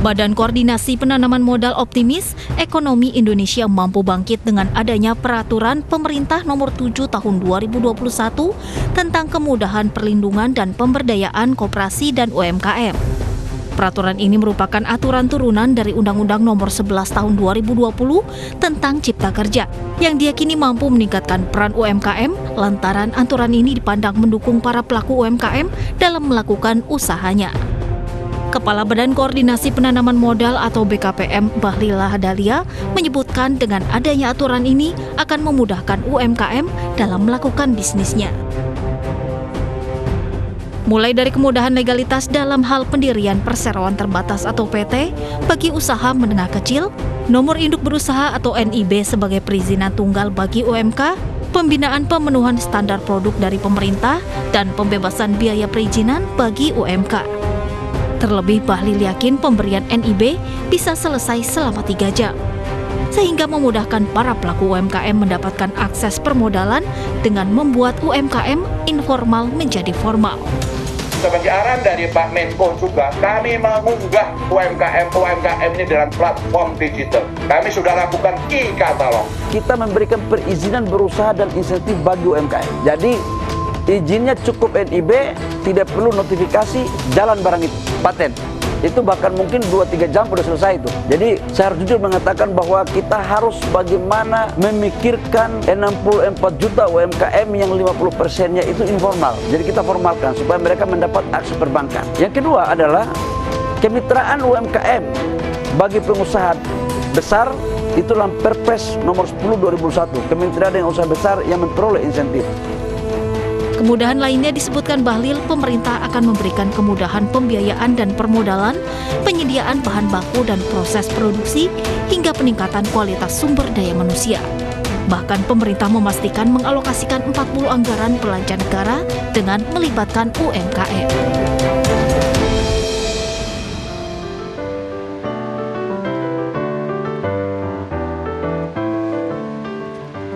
Badan Koordinasi Penanaman Modal optimis ekonomi Indonesia mampu bangkit dengan adanya peraturan pemerintah nomor 7 tahun 2021 tentang kemudahan perlindungan dan pemberdayaan koperasi dan UMKM. Peraturan ini merupakan aturan turunan dari Undang-Undang nomor 11 tahun 2020 tentang Cipta Kerja yang diyakini mampu meningkatkan peran UMKM lantaran aturan ini dipandang mendukung para pelaku UMKM dalam melakukan usahanya. Kepala Badan Koordinasi Penanaman Modal atau BKPM Bahlila Hadalia menyebutkan dengan adanya aturan ini akan memudahkan UMKM dalam melakukan bisnisnya. Mulai dari kemudahan legalitas dalam hal pendirian perseroan terbatas atau PT bagi usaha menengah kecil, nomor induk berusaha atau NIB sebagai perizinan tunggal bagi UMK, pembinaan pemenuhan standar produk dari pemerintah, dan pembebasan biaya perizinan bagi UMK. Terlebih Bahlil yakin pemberian NIB bisa selesai selama 3 jam, sehingga memudahkan para pelaku UMKM mendapatkan akses permodalan dengan membuat UMKM informal menjadi formal. Sebagai arahan dari Pak Menko juga, kami mengunggah UMKM ini dalam platform digital. Kami sudah lakukan e-katalog. Kita memberikan perizinan berusaha dan insentif bagi UMKM. Jadi izinnya cukup NIB, tidak perlu notifikasi jalan barang itu, paten. Itu bahkan mungkin 2-3 jam sudah selesai itu. Jadi saya harus jujur mengatakan bahwa kita harus bagaimana memikirkan 64 juta UMKM yang 50%-nya itu informal. Jadi kita formalkan supaya mereka mendapat akses perbankan. Yang kedua adalah kemitraan UMKM bagi pengusaha besar. Itulah Perpres nomor 10 2001, kemitraan dengan usaha besar yang memperoleh insentif. Kemudahan lainnya disebutkan Bahlil, pemerintah akan memberikan kemudahan pembiayaan dan permodalan, penyediaan bahan baku dan proses produksi, hingga peningkatan kualitas sumber daya manusia. Bahkan pemerintah memastikan mengalokasikan 40 anggaran belanja negara dengan melibatkan UMKM.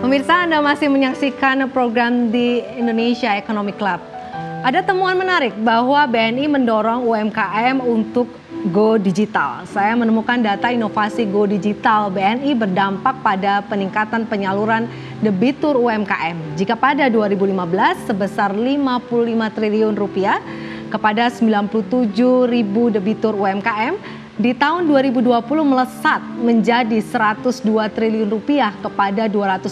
Pemirsa, Anda masih menyaksikan program di Indonesia Economic Club. Ada temuan menarik bahwa BNI mendorong UMKM untuk go digital. Saya menemukan data inovasi go digital BNI berdampak pada peningkatan penyaluran debitur UMKM. Jika pada 2015 sebesar 55 triliun rupiah kepada 97 ribu debitur UMKM, di tahun 2020 melesat menjadi 102 triliun rupiah kepada 280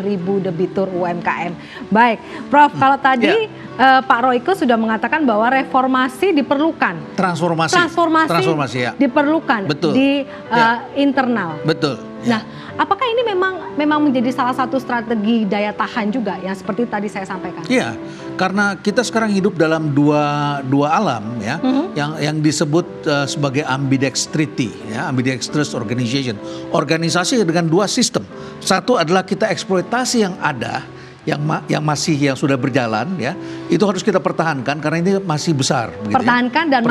ribu debitur UMKM. Baik, Prof, kalau tadi Pak Royke sudah mengatakan bahwa reformasi diperlukan. Transformasi ya. Diperlukan. Betul. Di internal. Betul. Nah, apakah ini memang menjadi salah satu strategi daya tahan juga yang seperti tadi saya sampaikan? Iya, karena kita sekarang hidup dalam dua alam ya, yang disebut sebagai ambidextrity ya, ambidextrous organization. Organisasi dengan dua sistem. Satu adalah kita eksploitasi yang ada, yang sudah berjalan ya, itu harus kita pertahankan karena ini masih besar. Pertahankan dan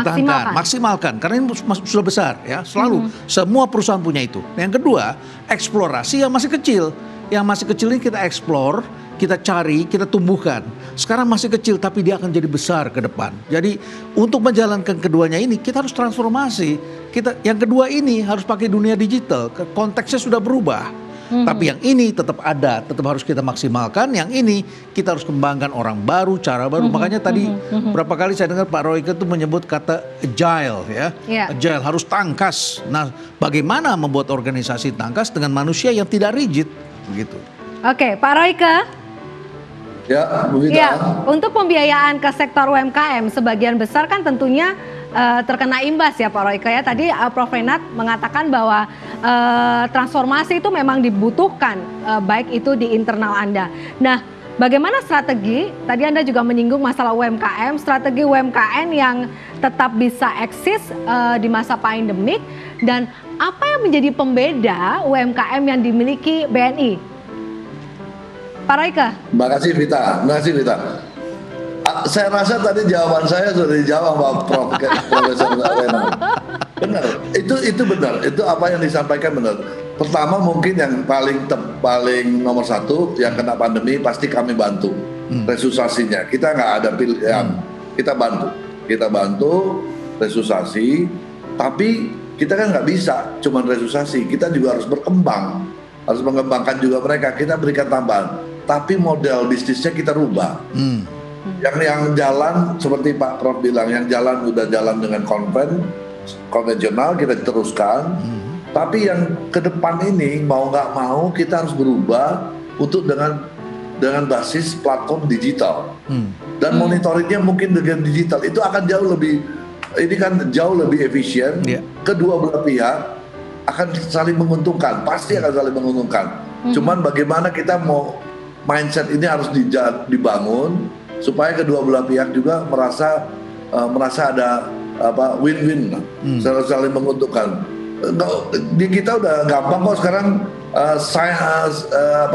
maksimalkan karena ini sudah besar ya, selalu semua perusahaan punya itu. Yang kedua, eksplorasi yang masih kecil ini kita eksplor, kita cari, kita tumbuhkan. Sekarang masih kecil tapi dia akan jadi besar ke depan. Jadi untuk menjalankan keduanya ini kita harus transformasi. Yang kedua ini harus pakai dunia digital, konteksnya sudah berubah. Tapi yang ini tetap ada, tetap harus kita maksimalkan. Yang ini kita harus kembangkan orang baru, cara baru. Makanya tadi berapa kali saya dengar Pak Royke itu menyebut kata agile ya. Agile harus tangkas. Nah, bagaimana membuat organisasi tangkas dengan manusia yang tidak rigid begitu. Oke, Pak Royke. Ya, Bu Vita. Ya, untuk pembiayaan ke sektor UMKM sebagian besar kan tentunya terkena imbas ya Pak Royke ya. Tadi Prof Renat mengatakan bahwa transformasi itu memang dibutuhkan, baik itu di internal Anda. Nah, bagaimana strategi, tadi Anda juga menyinggung masalah UMKM, strategi UMKM yang tetap bisa eksis di masa pandemik, dan apa yang menjadi pembeda UMKM yang dimiliki BNI? Pak Royke. Terima kasih Vita. Saya rasa tadi jawaban saya sudah dijawab Pak Profesor Renat. Benar, itu benar. Itu apa yang disampaikan benar. Pertama mungkin yang paling nomor satu yang kena pandemi pasti kami bantu resusasinya. Kita nggak ada pilihan. Kita bantu resusasi. Tapi kita kan nggak bisa cuman resusitasi, kita juga harus berkembang, harus mengembangkan juga mereka, kita berikan tambahan. Tapi model bisnisnya kita rubah. Yang jalan seperti Pak Prof bilang, yang jalan udah jalan dengan konvensional kita teruskan. Tapi yang ke depan ini mau nggak mau kita harus berubah untuk dengan basis platform digital. Dan monitoringnya mungkin dengan digital itu akan jauh lebih, ini kan jauh lebih efisien. Kedua belah pihak akan saling menguntungkan, pasti akan saling menguntungkan. Cuman bagaimana kita mau mindset ini harus dibangun supaya kedua belah pihak juga merasa ada win-win, saling menguntungkan. Di kita udah gampang kok sekarang,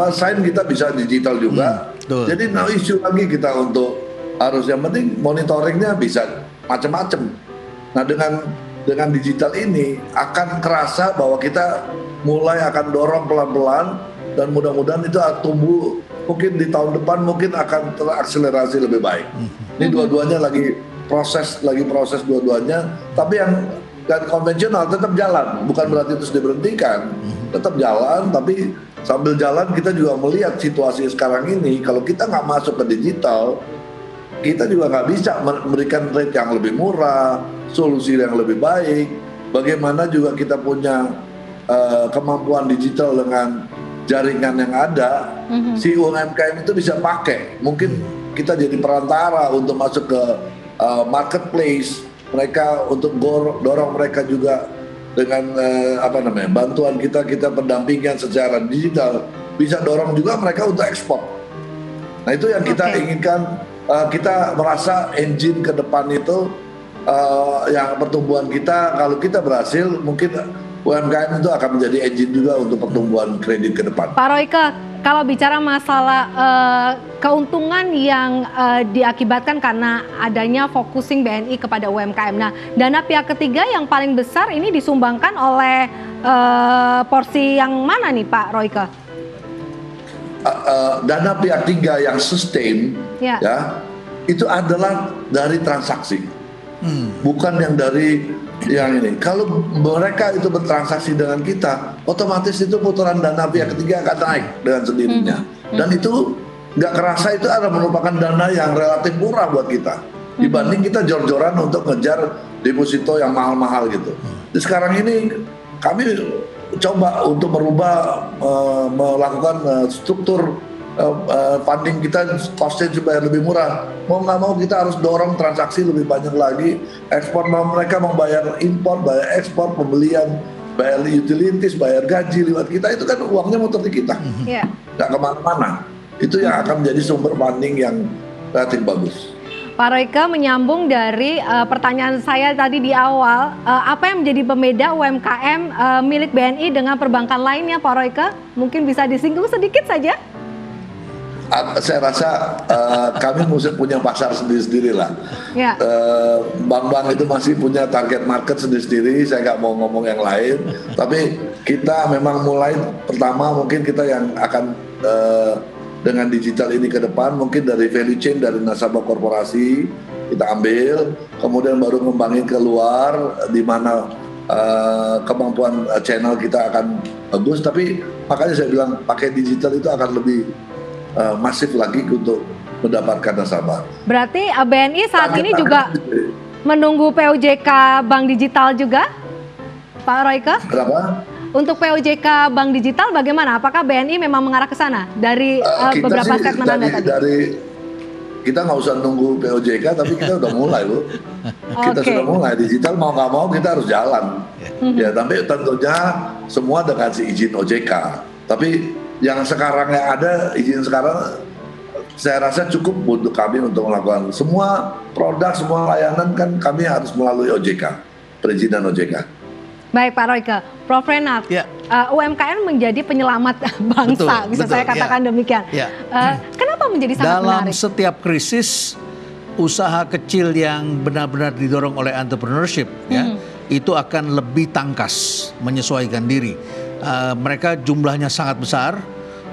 sign kita bisa digital juga. Jadi no issue lagi kita untuk harus, yang penting monitoringnya bisa macam-macam. Nah dengan digital ini akan kerasa bahwa kita mulai akan dorong pelan-pelan dan mudah-mudahan itu tumbuh. Mungkin di tahun depan mungkin akan terakselerasi lebih baik. Ini dua-duanya lagi proses dua-duanya. Tapi yang dan konvensional tetap jalan, bukan berarti terus diberhentikan, tetap jalan. Tapi sambil jalan kita juga melihat situasi sekarang ini. Kalau kita nggak masuk ke digital, kita juga nggak bisa memberikan rate yang lebih murah, solusi yang lebih baik. Bagaimana juga kita punya kemampuan digital dengan jaringan yang ada, si UMKM itu bisa pakai. Mungkin kita jadi perantara untuk masuk ke marketplace mereka, untuk dorong mereka juga dengan bantuan kita pendampingan secara digital, bisa dorong juga mereka untuk ekspor. Nah itu yang kita inginkan. Kita merasa engine ke depan itu yang pertumbuhan kita, kalau kita berhasil mungkin UMKM itu akan menjadi engine juga untuk pertumbuhan kredit ke depan. Pak Royke, kalau bicara masalah keuntungan yang diakibatkan karena adanya focusing BNI kepada UMKM. Nah, dana pihak ketiga yang paling besar ini disumbangkan oleh porsi yang mana nih Pak Royke? Dana pihak ketiga yang sustain ya itu adalah dari transaksi, bukan yang dari yang ini. Kalau mereka itu bertransaksi dengan kita, otomatis itu putaran dana pihak ketiga akan naik dengan sendirinya. Dan itu nggak kerasa itu ada merupakan dana yang relatif murah buat kita dibanding kita jor-joran untuk ngejar deposito yang mahal-mahal gitu. Jadi sekarang ini kami coba untuk merubah, melakukan struktur funding kita, costnya supaya lebih murah. Mau nggak mau kita harus dorong transaksi lebih banyak lagi. Ekspor, mereka mau bayar impor, bayar ekspor, pembelian, bayar utilities, bayar gaji lewat kita, itu kan uangnya muter di kita, nggak kemana-mana. Itu yang akan menjadi sumber funding yang relatif bagus. Pak Royke, menyambung dari pertanyaan saya tadi di awal, apa yang menjadi pembeda UMKM milik BNI dengan perbankan lainnya, Pak Royke? Mungkin bisa disinggung sedikit saja? Saya rasa kami mesti punya pasar sendiri-sendiri lah. Bank-bank itu masih punya target market sendiri-sendiri. Saya nggak mau ngomong yang lain. Tapi kita memang mulai pertama mungkin kita yang akan dengan digital ini ke depan mungkin dari value chain, dari nasabah korporasi kita ambil, kemudian baru ngembangin keluar di mana kemampuan channel kita akan bagus. Tapi makanya saya bilang pakai digital itu akan lebih masif lagi untuk mendapatkan nasabah. Berarti BNI saat ini juga menunggu POJK Bank Digital juga, Pak Royke? Kenapa? Untuk POJK Bank Digital bagaimana? Apakah BNI memang mengarah ke sana dari beberapa statement Anda tadi? Kita nggak usah nunggu POJK, tapi kita udah mulai, Bu. Kita sudah mulai digital, mau nggak mau kita harus jalan. Ya, tapi tentunya semua dengan si izin OJK. Tapi yang sekarang yang ada, izin sekarang saya rasa cukup untuk kami untuk melakukan semua produk, semua layanan kan kami harus melalui OJK, perizinan OJK. Baik Pak Royke, Prof Renat, UMKM menjadi penyelamat bangsa, bisa saya katakan demikian. Kenapa menjadi sangat menarik? Dalam setiap krisis, usaha kecil yang benar-benar didorong oleh entrepreneurship, itu akan lebih tangkas menyesuaikan diri. Mereka jumlahnya sangat besar,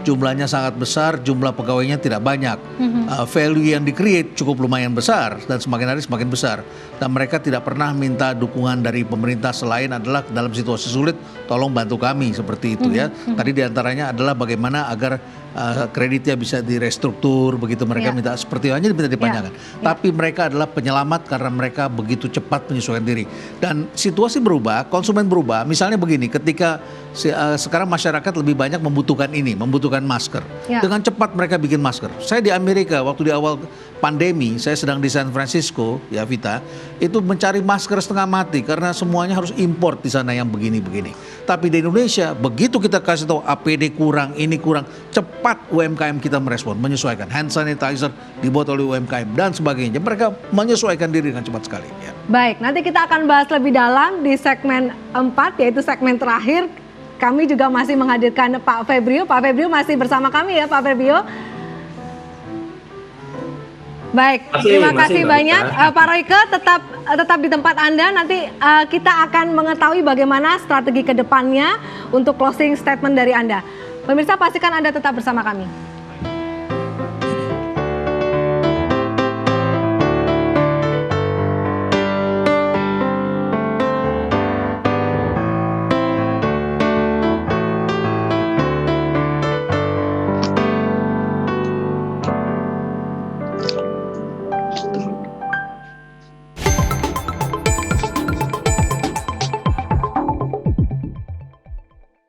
jumlahnya sangat besar, jumlah pegawainya tidak banyak. Value yang di-create cukup lumayan besar dan semakin hari semakin besar. Dan mereka tidak pernah minta dukungan dari pemerintah selain adalah dalam situasi sulit, tolong bantu kami seperti itu ya. Tadi diantaranya adalah bagaimana agar kreditnya bisa direstruktur, begitu mereka minta seperti itu, hanya minta dipanjangkan. Tapi mereka adalah penyelamat karena mereka begitu cepat menyesuaikan diri. Dan situasi berubah, konsumen berubah. Misalnya begini, ketika sekarang masyarakat lebih banyak membutuhkan masker. Dengan cepat mereka bikin masker. Saya di Amerika waktu di awal pandemi, saya sedang di San Francisco, ya Vita, itu mencari masker setengah mati karena semuanya harus import di sana yang begini-begini. Tapi di Indonesia, begitu kita kasih tahu APD kurang, ini kurang, cepat UMKM kita merespon, menyesuaikan. Hand sanitizer dibuat oleh UMKM dan sebagainya. Mereka menyesuaikan diri dengan cepat sekali. Ya. Baik, nanti kita akan bahas lebih dalam di segmen 4, yaitu segmen terakhir. Kami juga masih menghadirkan Pak Febrio. Pak Febrio masih bersama kami ya Pak Febrio. Baik, terima kasih banyak Pak Royke, tetap di tempat Anda. Nanti kita akan mengetahui bagaimana strategi ke depannya untuk closing statement dari Anda. Pemirsa, pastikan Anda tetap bersama kami.